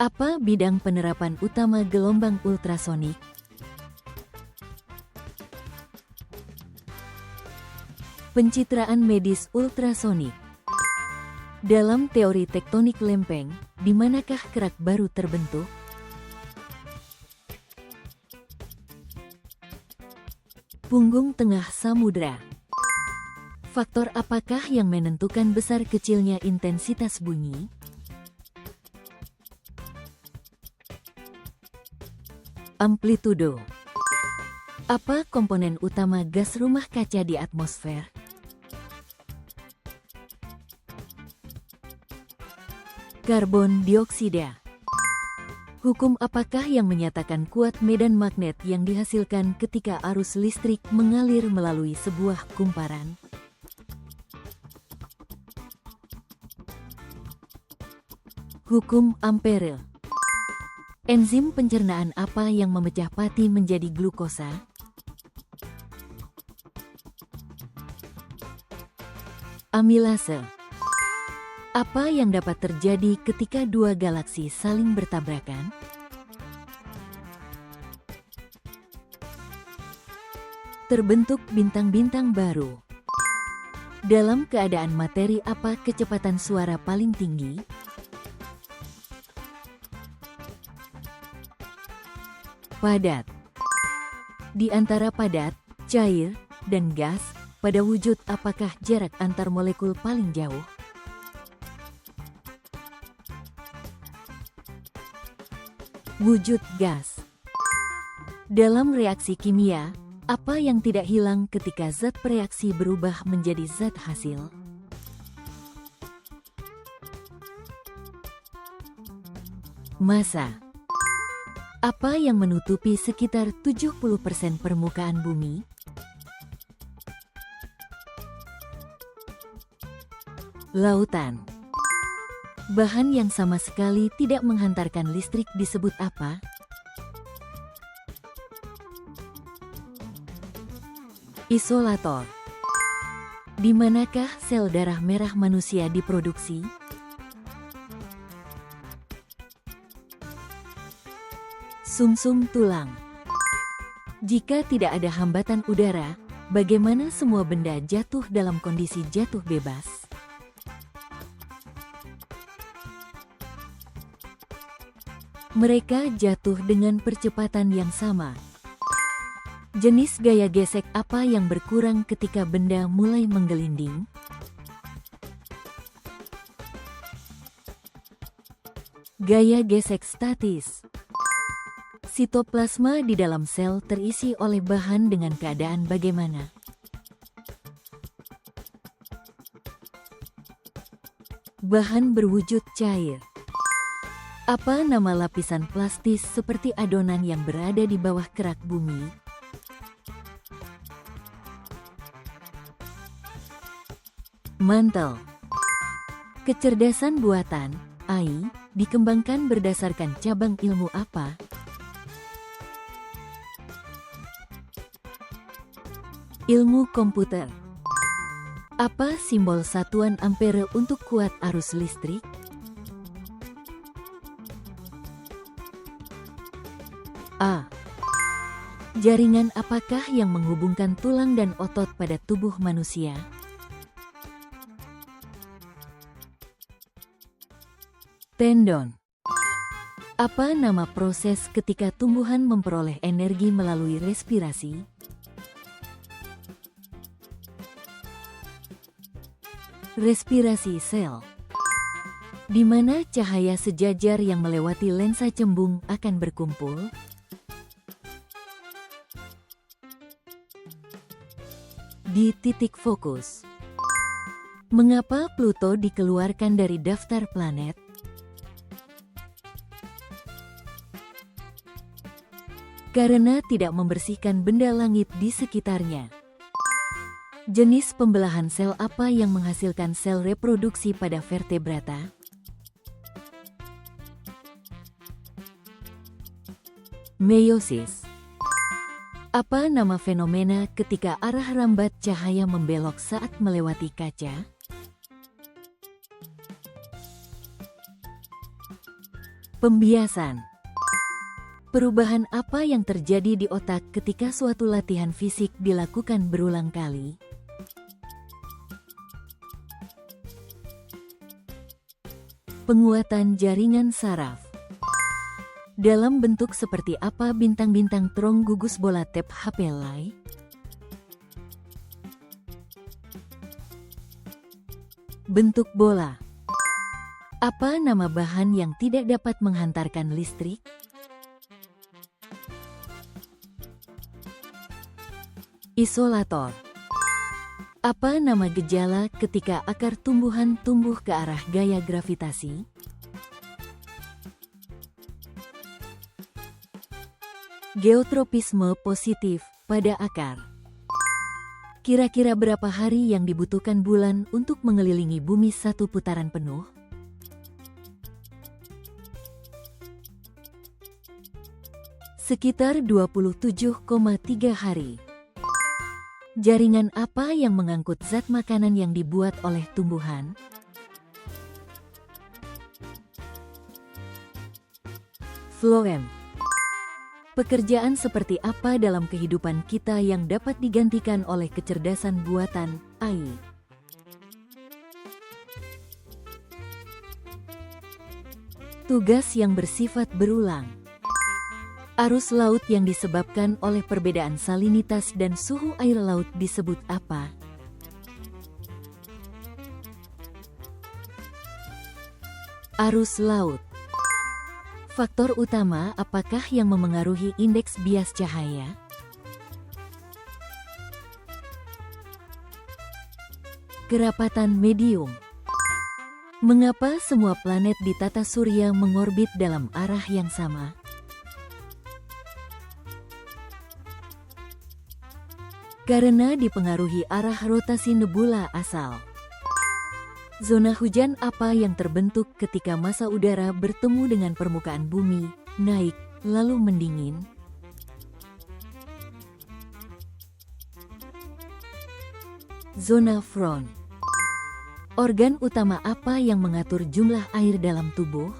Apa bidang penerapan utama gelombang ultrasonik? Pencitraan medis ultrasonik. Dalam teori tektonik lempeng, di manakah kerak baru terbentuk? Punggung tengah samudra. Faktor apakah yang menentukan besar kecilnya intensitas bunyi? Amplitudo. Apa komponen utama gas rumah kaca di atmosfer? Karbon dioksida. Hukum apakah yang menyatakan kuat medan magnet yang dihasilkan ketika arus listrik mengalir melalui sebuah kumparan? Hukum Ampere. Enzim pencernaan apa yang memecah pati menjadi glukosa? Amilase. Apa yang dapat terjadi ketika dua galaksi saling bertabrakan? Terbentuk bintang-bintang baru. Dalam keadaan materi apa kecepatan suara paling tinggi? Padat. Di antara padat, cair, dan gas, pada wujud apakah jarak antar molekul paling jauh? Wujud gas. Dalam reaksi kimia, apa yang tidak hilang ketika zat bereaksi berubah menjadi zat hasil? Massa. Apa yang menutupi sekitar 70% permukaan bumi? Lautan. Bahan yang sama sekali tidak menghantarkan listrik disebut apa? Isolator. Di manakah sel darah merah manusia diproduksi? Sumsum tulang. Jika tidak ada hambatan udara, bagaimana semua benda jatuh dalam kondisi jatuh bebas? Mereka jatuh dengan percepatan yang sama. Jenis gaya gesek apa yang berkurang ketika benda mulai menggelinding? Gaya gesek statis. Sitoplasma di dalam sel terisi oleh bahan dengan keadaan bagaimana? Bahan berwujud cair. Apa nama lapisan plastis seperti adonan yang berada di bawah kerak bumi? Mantel. Kecerdasan buatan, AI, dikembangkan berdasarkan cabang ilmu apa? Ilmu komputer. Apa simbol satuan ampere untuk kuat arus listrik? A. Jaringan apakah yang menghubungkan tulang dan otot pada tubuh manusia? Tendon. Apa nama proses ketika tumbuhan memperoleh energi melalui respirasi? Respirasi sel. Di mana cahaya sejajar yang melewati lensa cembung akan berkumpul? Di titik fokus. Mengapa Pluto dikeluarkan dari daftar planet? Karena tidak membersihkan benda langit di sekitarnya. Jenis pembelahan sel apa yang menghasilkan sel reproduksi pada vertebrata? Meiosis. Apa nama fenomena ketika arah rambat cahaya membelok saat melewati kaca? Pembiasan. Perubahan apa yang terjadi di otak ketika suatu latihan fisik dilakukan berulang kali? Penguatan jaringan saraf. Dalam bentuk seperti apa bintang-bintang terong gugus bola tap HPLI? Bentuk bola. Apa nama bahan yang tidak dapat menghantarkan listrik? Isolator. Apa nama gejala ketika akar tumbuhan tumbuh ke arah gaya gravitasi? Geotropisme positif pada akar. Kira-kira berapa hari yang dibutuhkan bulan untuk mengelilingi bumi satu putaran penuh? Sekitar 27,3 hari. Jaringan apa yang mengangkut zat makanan yang dibuat oleh tumbuhan? Floem. Pekerjaan seperti apa dalam kehidupan kita yang dapat digantikan oleh kecerdasan buatan AI? Tugas yang bersifat berulang. Arus laut yang disebabkan oleh perbedaan salinitas dan suhu air laut disebut apa? Arus laut. Faktor utama apakah yang memengaruhi indeks bias cahaya? Kerapatan medium. Mengapa semua planet di tata surya mengorbit dalam arah yang sama? Karena dipengaruhi arah rotasi nebula asal. Zona hujan apa yang terbentuk ketika massa udara bertemu dengan permukaan bumi, naik, lalu mendingin? Zona front. Organ utama apa yang mengatur jumlah air dalam tubuh?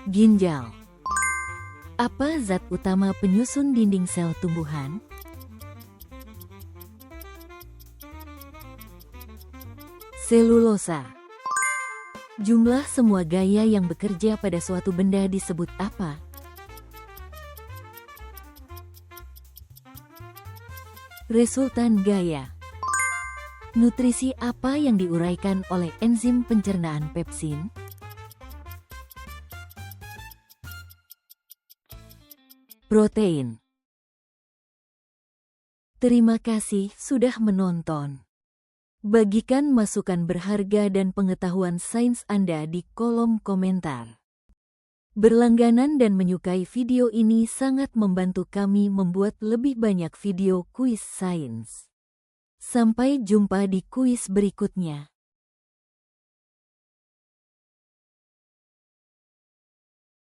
Ginjal. Apa zat utama penyusun dinding sel tumbuhan? Selulosa. Jumlah semua gaya yang bekerja pada suatu benda disebut apa? Resultan gaya. Nutrisi apa yang diuraikan oleh enzim pencernaan pepsin? Protein. Terima kasih sudah menonton. Bagikan masukan berharga dan pengetahuan sains Anda di kolom komentar. Berlangganan dan menyukai video ini sangat membantu kami membuat lebih banyak video kuis sains. Sampai jumpa di kuis berikutnya.